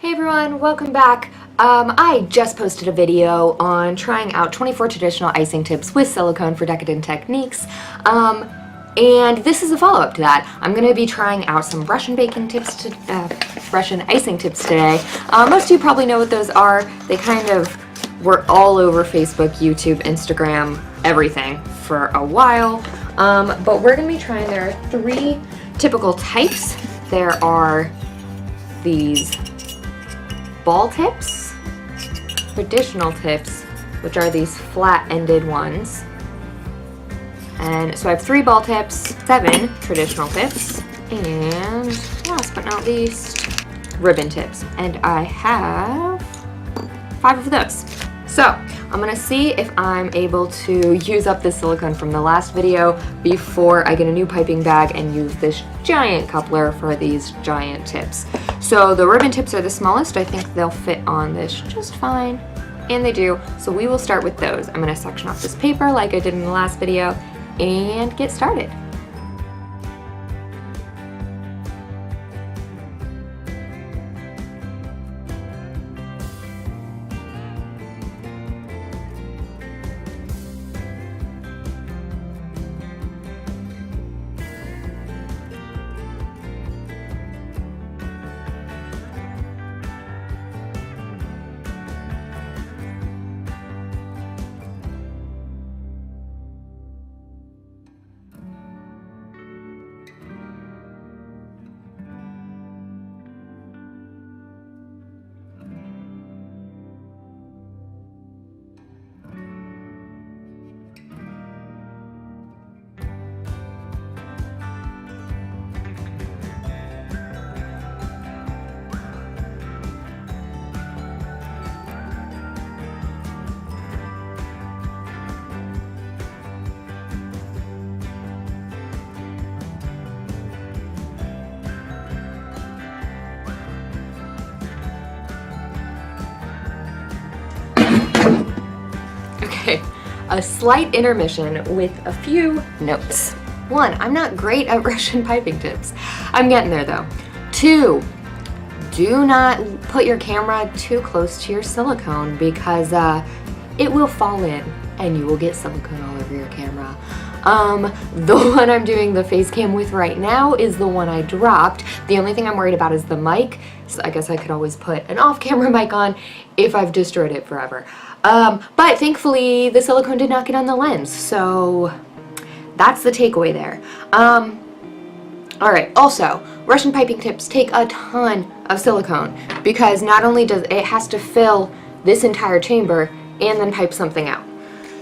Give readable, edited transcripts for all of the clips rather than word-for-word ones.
Hey everyone, welcome back. I just posted a video on trying out 24 traditional icing tips with silicone for decadent techniques. And this is a follow-up to that. I'm going to be trying out some Russian Russian icing tips today. Most of you probably know what those are. They kind of were all over Facebook, YouTube, Instagram, everything for a while. But we're going to be trying, there are three typical types. There are these ball tips, traditional tips, which are these flat-ended ones. And so I have 3 ball tips, 7 traditional tips, and last but not least, ribbon tips. And I have 5 of those. So I'm gonna see if I'm able to use up the silicone from the last video before I get a new piping bag and use this giant coupler for these giant tips. So the ribbon tips are the smallest. I think they'll fit on this just fine, and they do. So we will start with those. I'm gonna section off this paper like I did in the last video and get started. Okay, a slight intermission with a few notes. 1, I'm not great at Russian piping tips. I'm getting there though. 2, do not put your camera too close to your silicone because it will fall in and you will get silicone all over your camera. The one I'm doing the face cam with right now is the one I dropped. The only thing I'm worried about is the mic, so I guess I could always put an off-camera mic on if I've destroyed it forever. But thankfully the silicone did not get on the lens, so that's the takeaway there. Alright, also, Russian piping tips take a ton of silicone because not only does it has to fill this entire chamber and then pipe something out.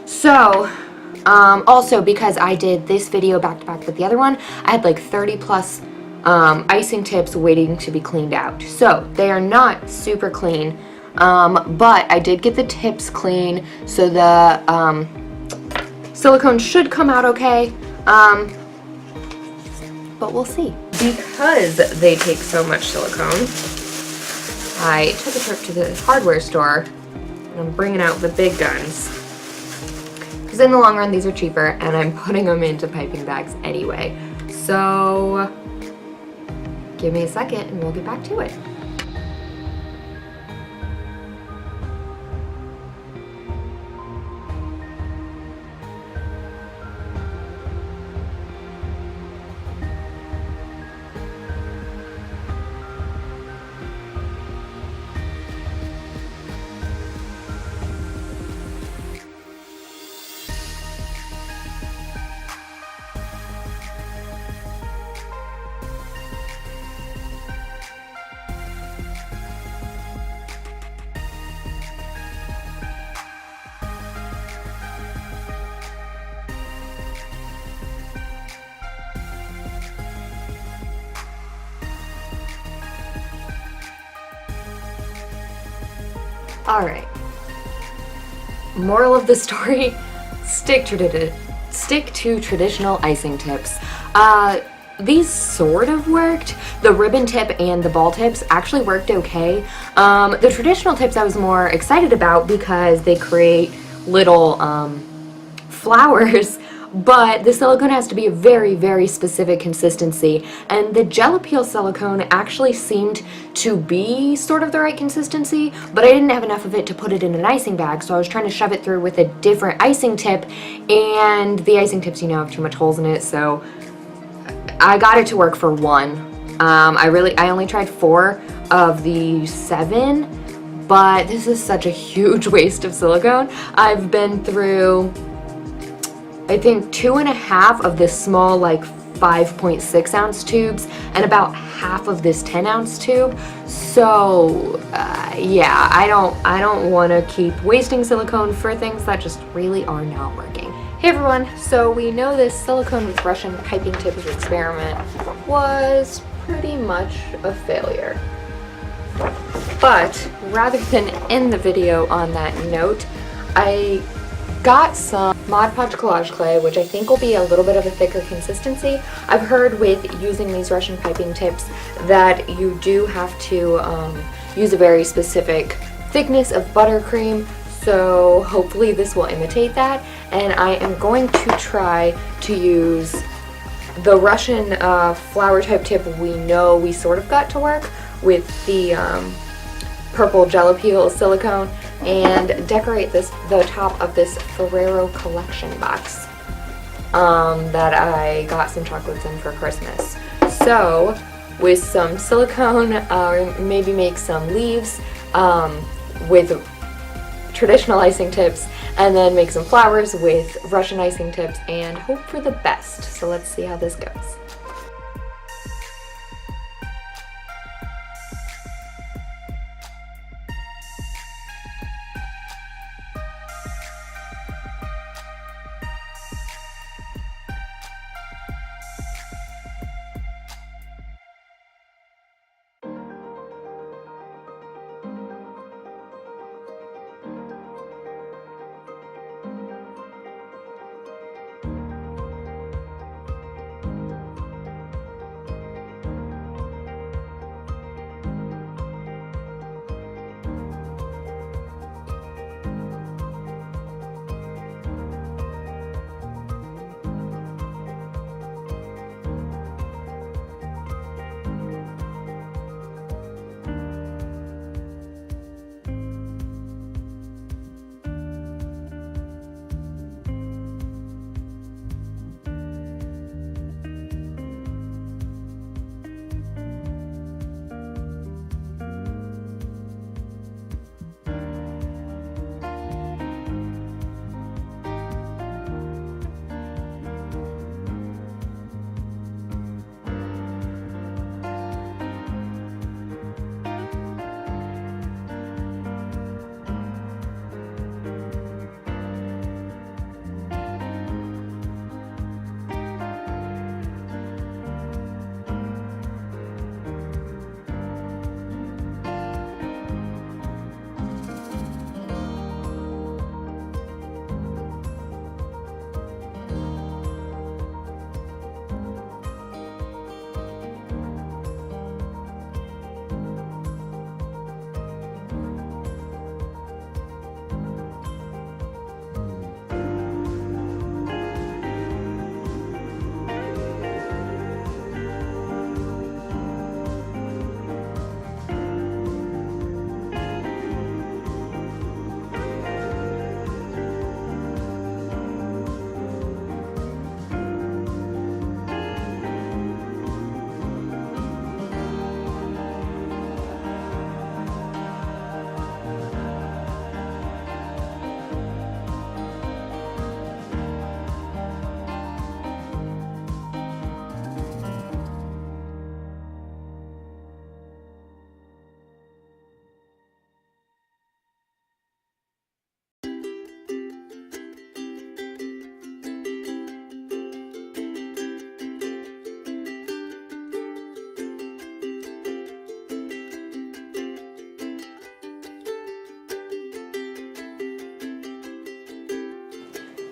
So, also because I did this video back to back with the other one, I had like 30 plus icing tips waiting to be cleaned out. So, they are not super clean. But I did get the tips clean, so the silicone should come out okay, but we'll see. Because they take so much silicone, I took a trip to the hardware store, and I'm bringing out the big guns. Because in the long run, these are cheaper, and I'm putting them into piping bags anyway. So, give me a second, and we'll get back to it. Alright, moral of the story, stick to traditional icing tips. These sort of worked. The ribbon tip and the ball tips actually worked okay. The traditional tips I was more excited about because they create little flowers, but the silicone has to be a very, very specific consistency, and the gel peel silicone actually seemed to be sort of the right consistency, but I didn't have enough of it to put it in an icing bag, so I was trying to shove it through with a different icing tip, and the icing tips, you know, have too much holes in it, so I got it to work for one. I only tried 4 of the 7, but this is such a huge waste of silicone. I've been through, I think, 2.5 of this small, like 5.6 ounce tubes and about half of this 10-ounce tube. So yeah, I don't want to keep wasting silicone for things that just really are not working. Hey everyone, so we know this silicone with Russian piping tips experiment was pretty much a failure. But rather than end the video on that note, I got some Mod Podge collage clay, which I think will be a little bit of a thicker consistency. I've heard with using these Russian piping tips that you do have to use a very specific thickness of buttercream, so hopefully this will imitate that. And I am going to try to use the Russian flower type tip we know we sort of got to work with the purple gel peel silicone and decorate the top of this Ferrero collection box that I got some chocolates in for Christmas. So with some silicone, maybe make some leaves with traditional icing tips, and then make some flowers with Russian icing tips and hope for the best. So let's see how this goes.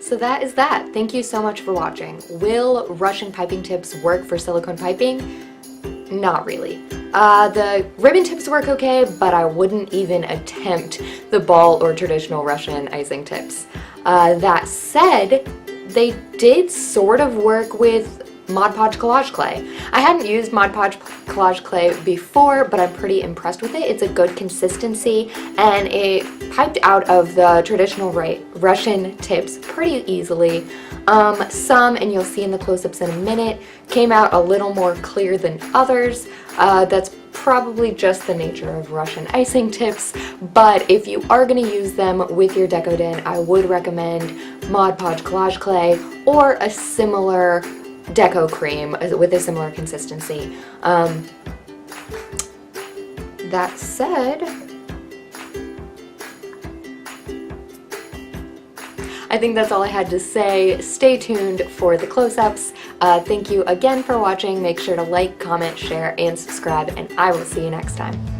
So that is that. Thank you so much for watching. Will Russian piping tips work for silicone piping? Not really. The ribbon tips work okay, but I wouldn't even attempt the ball or traditional Russian icing tips. That said, they did sort of work with Mod Podge collage clay. I hadn't used Mod Podge collage clay before, but I'm pretty impressed with it. It's a good consistency, and it piped out of the traditional Russian tips pretty easily. Some, and you'll see in the close-ups in a minute, came out a little more clear than others. That's probably just the nature of Russian icing tips, but if you are going to use them with your Decodent, I would recommend Mod Podge collage clay or a similar deco cream with a similar consistency. That said, I think that's all I had to say. Stay tuned for the close-ups. Thank you again for watching. Make sure to like, comment, share, and subscribe, and I will see you next time.